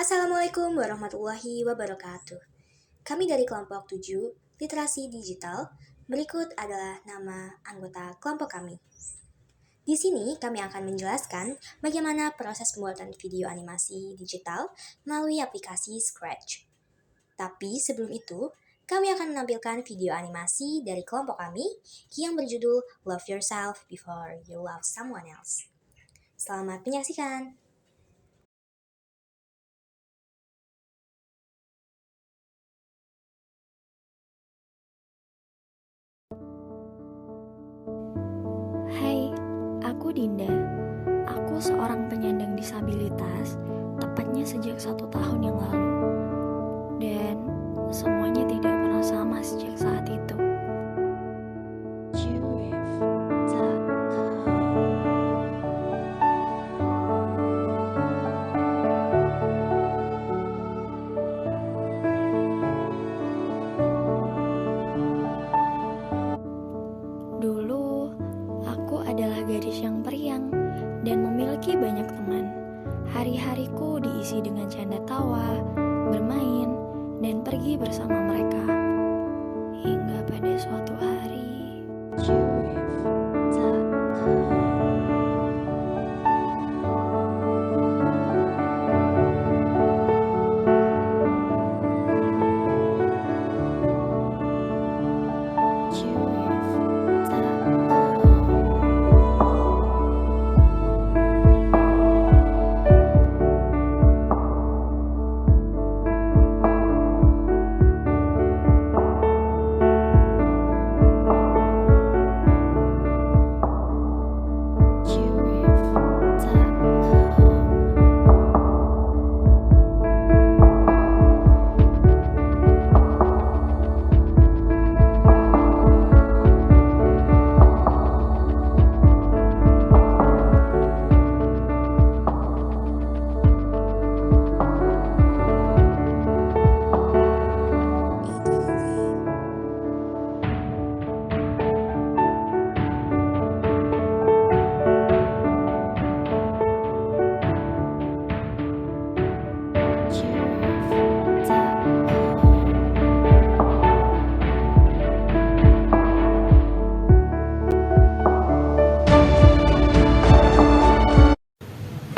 Assalamualaikum warahmatullahi wabarakatuh. Kami dari kelompok 7 Literasi Digital. Berikut adalah nama anggota kelompok kami. Di sini kami akan menjelaskan bagaimana proses pembuatan video animasi digital melalui aplikasi Scratch. Tapi sebelum itu, kami akan menampilkan video animasi dari kelompok kami yang berjudul Love Yourself Before You Love Someone Else. Selamat menyaksikan! Hai, aku Dinda. Aku seorang penyandang disabilitas, tepatnya sejak 1 tahun yang lalu. Dan semuanya tidak pernah sama sejak saat itu. Dulu, aku adalah gadis yang periang dan memiliki banyak teman. Hari-hariku diisi dengan canda tawa, bermain, dan pergi bersama mereka. Hingga pada suatu hari,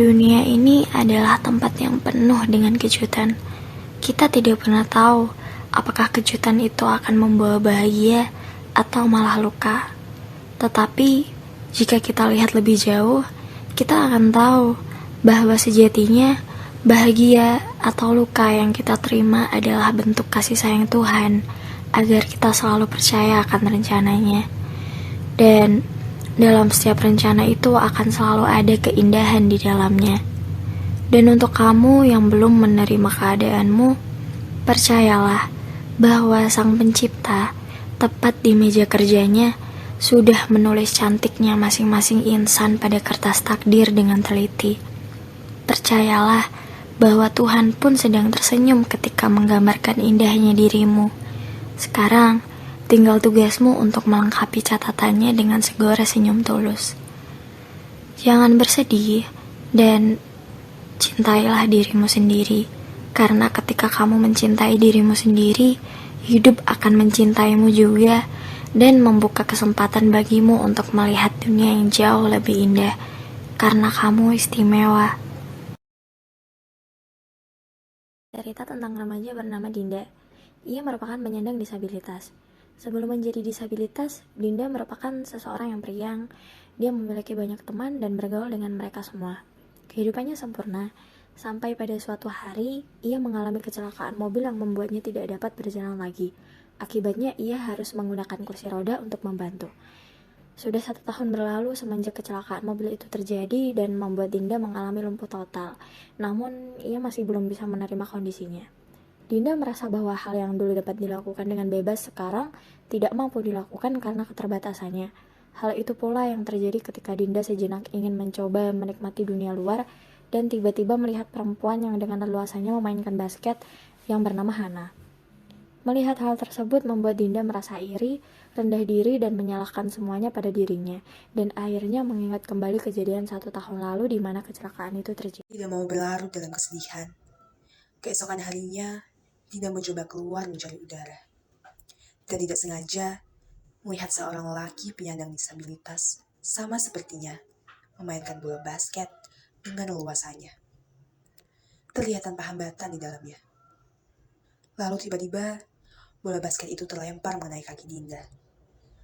dunia ini adalah tempat yang penuh dengan kejutan. Kita tidak pernah tahu apakah kejutan itu akan membawa bahagia atau malah luka. Tetapi, jika kita lihat lebih jauh, kita akan tahu bahwa sejatinya bahagia atau luka yang kita terima adalah bentuk kasih sayang Tuhan agar kita selalu percaya akan rencananya. Dan dalam setiap rencana itu akan selalu ada keindahan di dalamnya. Dan untuk kamu yang belum menerima keadaanmu, percayalah bahwa Sang Pencipta tepat di meja kerjanya sudah menulis cantiknya masing-masing insan pada kertas takdir dengan teliti. Percayalah bahwa Tuhan pun sedang tersenyum ketika menggambarkan indahnya dirimu. Sekarang, tinggal tugasmu untuk melengkapi catatannya dengan segora senyum tulus. Jangan bersedih dan cintailah dirimu sendiri, karena ketika kamu mencintai dirimu sendiri, hidup akan mencintaimu juga dan membuka kesempatan bagimu untuk melihat dunia yang jauh lebih indah, karena kamu istimewa. Cerita tentang remaja bernama Dinda. Ia merupakan penyandang disabilitas. Sebelum menjadi disabilitas, Dinda merupakan seseorang yang periang. Dia memiliki banyak teman dan bergaul dengan mereka semua. Kehidupannya sempurna, sampai pada suatu hari, ia mengalami kecelakaan mobil yang membuatnya tidak dapat berjalan lagi. Akibatnya, ia harus menggunakan kursi roda untuk membantu. Sudah 1 tahun berlalu semenjak kecelakaan mobil itu terjadi dan membuat Dinda mengalami lumpuh total. Namun, ia masih belum bisa menerima kondisinya. Dinda merasa bahwa hal yang dulu dapat dilakukan dengan bebas sekarang tidak mampu dilakukan karena keterbatasannya. Hal itu pula yang terjadi ketika Dinda sejenak ingin mencoba menikmati dunia luar dan tiba-tiba melihat perempuan yang dengan leluasanya memainkan basket yang bernama Hana. Melihat hal tersebut membuat Dinda merasa iri, rendah diri dan menyalahkan semuanya pada dirinya, dan akhirnya mengingat kembali kejadian 1 tahun lalu di mana kecelakaan itu terjadi. Tidak mau berlarut dalam kesedihan. Keesokan harinya, Dinda mencoba keluar mencari udara. Dan tidak sengaja melihat seorang lelaki penyandang disabilitas, sama sepertinya, memainkan bola basket dengan leluasannya. Terlihat tanpa hambatan di dalamnya. Lalu tiba-tiba, bola basket itu terlempar mengenai kaki Dinda.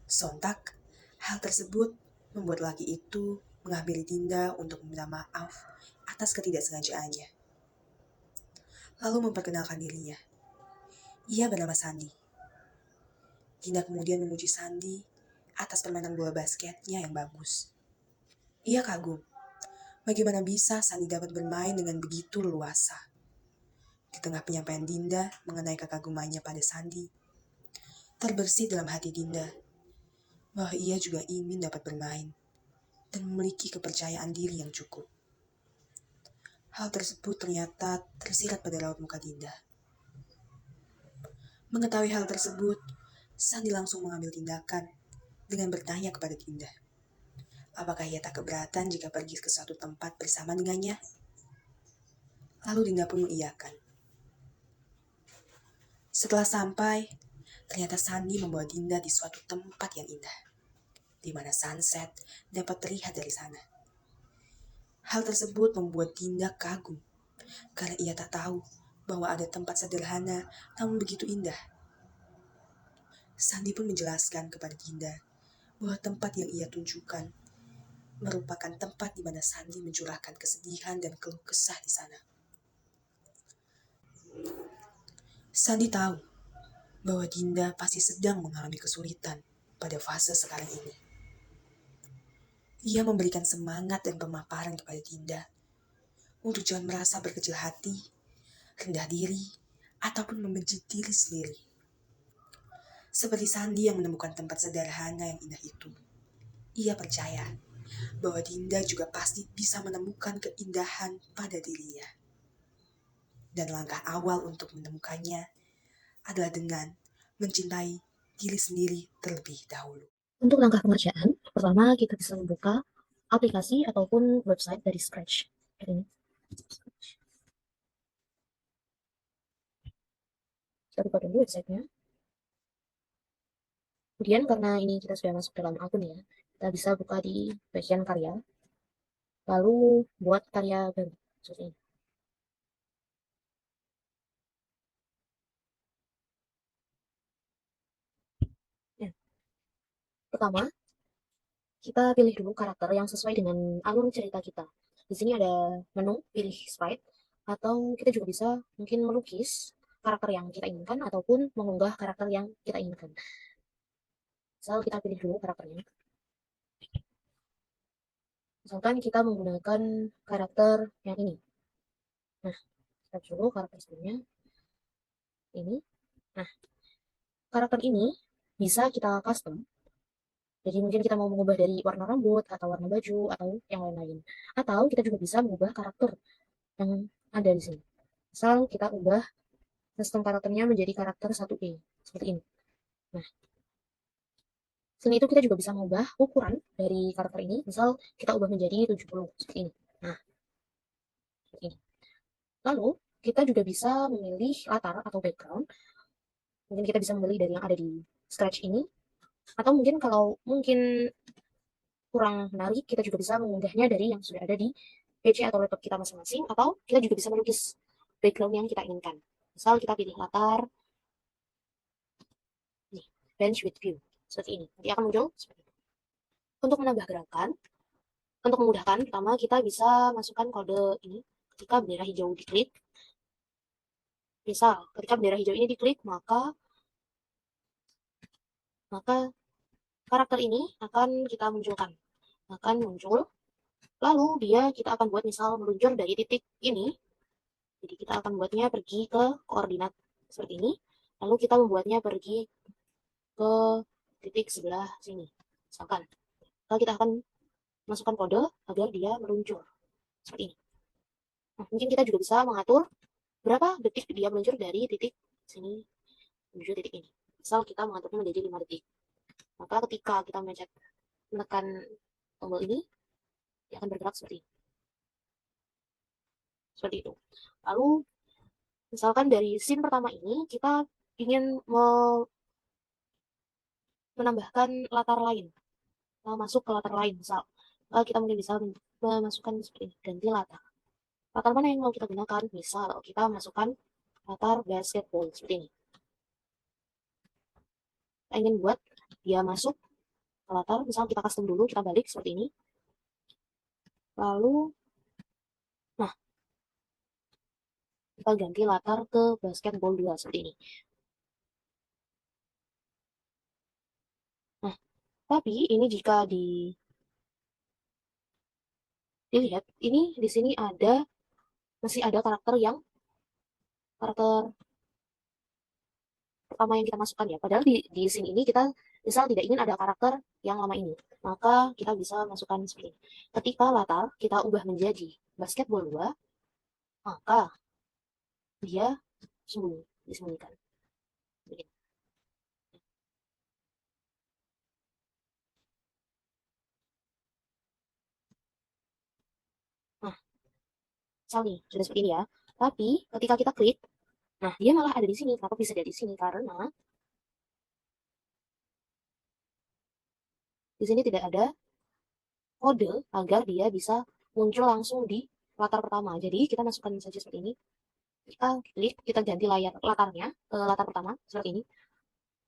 Sontak, hal tersebut membuat lelaki itu menghampiri Dinda untuk meminta maaf atas ketidaksengajaannya. Lalu memperkenalkan dirinya. Ia bernama Sandi. Dinda kemudian memuji Sandi atas permainan bola basketnya yang bagus. Ia kagum. Bagaimana bisa Sandi dapat bermain dengan begitu leluasa? Di tengah penyampaian Dinda mengenai kekagumannya pada Sandi, terbersit dalam hati Dinda bahwa ia juga ingin dapat bermain dan memiliki kepercayaan diri yang cukup. Hal tersebut ternyata tersirat pada raut muka Dinda. Mengetahui hal tersebut, Sandi langsung mengambil tindakan dengan bertanya kepada Dinda. Apakah ia tak keberatan jika pergi ke suatu tempat bersama dengannya? Lalu Dinda pun mengiyakan. Setelah sampai, ternyata Sandi membawa Dinda di suatu tempat yang indah, di mana sunset dapat terlihat dari sana. Hal tersebut membuat Dinda kagum, karena ia tak tahu bahwa ada tempat sederhana namun begitu indah. Sandi pun menjelaskan kepada Dinda bahwa tempat yang ia tunjukkan merupakan tempat di mana Sandi mencurahkan kesedihan dan keluh kesah di sana. Sandi tahu bahwa Dinda pasti sedang mengalami kesulitan pada fase sekarang ini. Ia memberikan semangat dan pemaparan kepada Dinda untuk jangan merasa berkecil hati, rendah diri, ataupun membenci diri sendiri. Seperti Sandi yang menemukan tempat sederhana yang indah itu, ia percaya bahwa Dinda juga pasti bisa menemukan keindahan pada dirinya. Dan langkah awal untuk menemukannya adalah dengan mencintai diri sendiri terlebih dahulu. Untuk langkah pengerjaan, pertama kita bisa membuka aplikasi ataupun website dari Scratch. Ini. Kita buka dulu websitenya. Kemudian karena ini kita sudah masuk dalam akun ya, kita bisa buka di bagian karya. Lalu buat karya baru. Seperti ini. Ya. Pertama, kita pilih dulu karakter yang sesuai dengan alur cerita kita. Di sini ada menu pilih sprite, atau kita juga bisa mungkin melukis karakter yang kita inginkan ataupun mengunggah karakter yang kita inginkan. Misal kita pilih dulu karakternya. Misalkan kita menggunakan karakter yang ini. Nah, kita dulu karakter sebelumnya. Ini. Nah, karakter ini bisa kita custom. Jadi mungkin kita mau mengubah dari warna rambut, atau warna baju, atau yang lain-lain. Atau kita juga bisa mengubah karakter yang ada di sini. Misal kita ubah custom karakternya menjadi karakter 1E. Seperti ini. Nah, selain itu kita juga bisa mengubah ukuran dari karakter ini. Misal kita ubah menjadi 70. Seperti ini. Nah, seperti ini. Lalu, kita juga bisa memilih latar atau background. Mungkin kita bisa memilih dari yang ada di Scratch ini. Atau mungkin kalau mungkin kurang menarik, kita juga bisa mengunggahnya dari yang sudah ada di PC atau laptop kita masing-masing. Atau kita juga bisa melukis background yang kita inginkan. Misal kita pilih latar, nih, bench with view. Seperti ini. Nanti akan muncul seperti itu. Untuk menambah gerakan, untuk memudahkan, pertama kita bisa masukkan kode ini. Ketika bendera hijau diklik, misal ketika bendera hijau ini diklik, maka karakter ini akan kita munculkan. Akan muncul, lalu kita akan buat misal meluncur dari titik ini. Jadi kita akan buatnya pergi ke koordinat seperti ini. Lalu kita membuatnya pergi ke titik sebelah sini. Misalkan. Lalu kita akan masukkan kode agar dia meluncur. Seperti ini. Nah, mungkin kita juga bisa mengatur berapa detik dia meluncur dari titik sini menuju titik ini. Misal kita mengaturnya menjadi 5 detik. Maka ketika kita menekan tombol ini, dia akan bergerak seperti ini. Seperti itu. Lalu Misalkan dari scene pertama ini kita ingin menambahkan latar lain, masuk ke latar lain. Misal kita mungkin bisa memasukkan seperti ini, ganti latar. Latar mana yang mau kita gunakan? Misal kita masukkan latar basketball seperti ini. Kita ingin buat dia masuk ke latar, misal kita custom dulu, kita balik seperti ini. Lalu, nah, kita ganti latar ke basketball 2 seperti ini. Nah, tapi ini jika dilihat, ini di sini masih ada karakter pertama yang kita masukkan ya. Padahal di scene ini kita misal tidak ingin ada karakter yang lama ini. Maka kita bisa masukkan seperti ini. Ketika latar kita ubah menjadi basketball 2, maka dia disembunyikan. Begini. Nah, misal nih, sudah seperti ini ya. Tapi ketika kita klik, nah dia malah ada di sini. Kenapa bisa ada di sini? Karena di sini tidak ada kode agar dia bisa muncul langsung di latar pertama. Jadi kita masukkan saja seperti ini. Kita klik, kita ganti latarnya ke latar pertama seperti ini.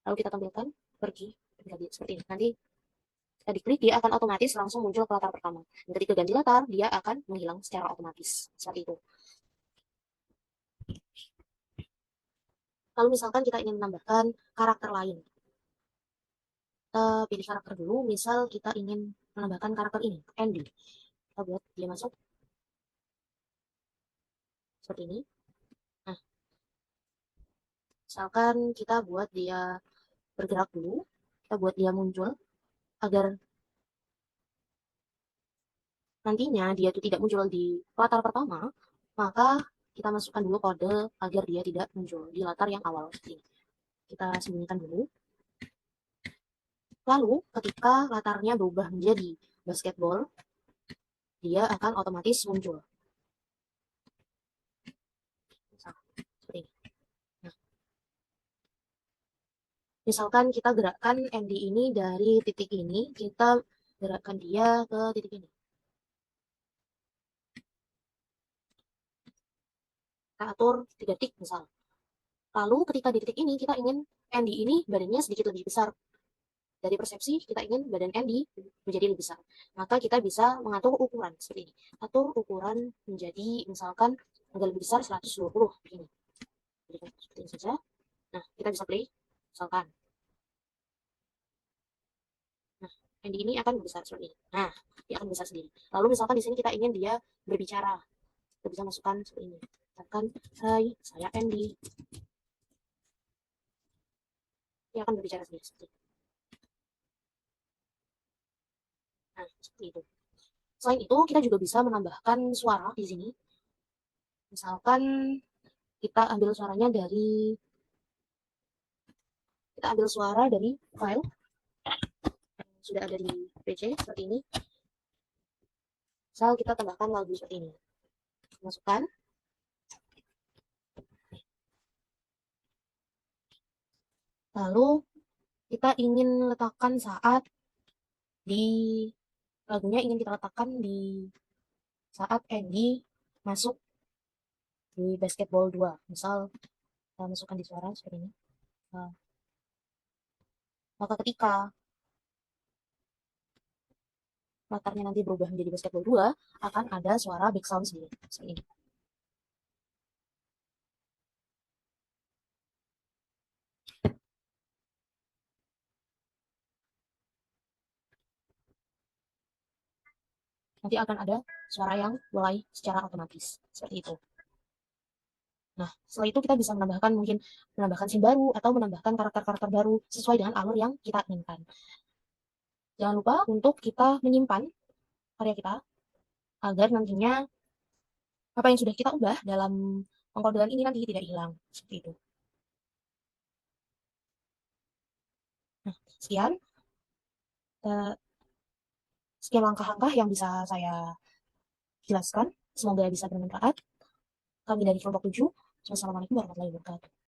Lalu kita tampilkan pergi menjadi seperti ini. Nanti kita diklik, dia akan otomatis langsung muncul ke latar pertama. Dan ketika ganti latar, dia akan menghilang secara otomatis. Seperti itu. Lalu misalkan kita ingin menambahkan karakter lain. Kita pilih karakter dulu, misal kita ingin menambahkan karakter ini, Andy. Kita buat dia masuk seperti ini. Nah, misalkan kita buat dia bergerak dulu, kita buat dia muncul agar nantinya dia itu tidak muncul di latar pertama, maka kita masukkan dulu kode agar dia tidak muncul di latar yang awal seperti ini. Kita sembunyikan dulu. Lalu ketika latarnya berubah menjadi basketball, dia akan otomatis muncul. Seperti ini. Nah, misalkan kita gerakkan Andy ini dari titik ini, kita gerakkan dia ke titik ini. Kita atur 3 titik misal. Lalu ketika di titik ini kita ingin Andy ini badannya sedikit lebih besar. Dari persepsi kita ingin badan Andy menjadi lebih besar. Maka kita bisa mengatur ukuran seperti ini. Atur ukuran menjadi misalkan agak lebih besar 120 begini. Seperti ini saja. Nah, kita bisa play misalkan. Nah, Andy ini akan besar seperti ini. Nah, dia akan besar sendiri. Lalu misalkan di sini kita ingin dia berbicara. Kita bisa masukkan seperti ini. Katakan, "Hai, saya Andy." Dia akan berbicara sendiri seperti ini. Nah, seperti itu. Selain itu, kita juga bisa menambahkan suara di sini. Misalkan kita ambil suaranya kita ambil suara dari file yang sudah ada di PC seperti ini. Misal kita tambahkan lagu seperti ini. Masukkan. Lalu kita ingin letakkan di lagunya ingin kita letakkan di saat Andy masuk di basketball 2. Misal kita masukkan di suara seperti ini. Nah, maka ketika latarnya nanti berubah menjadi basketball 2, akan ada suara background sendiri. Seperti ini. Nanti akan ada suara yang mulai secara otomatis. Seperti itu. Nah, setelah itu kita bisa menambahkan scene baru atau menambahkan karakter-karakter baru sesuai dengan alur yang kita inginkan. Jangan lupa untuk kita menyimpan karya kita agar nantinya apa yang sudah kita ubah dalam pengkodean ini nanti tidak hilang. Seperti itu. Nah, sekian langkah-langkah yang bisa saya jelaskan. Semoga bisa bermanfaat. Kami dari kelompok 7 Wassalamualaikum warahmatullahi wabarakatuh.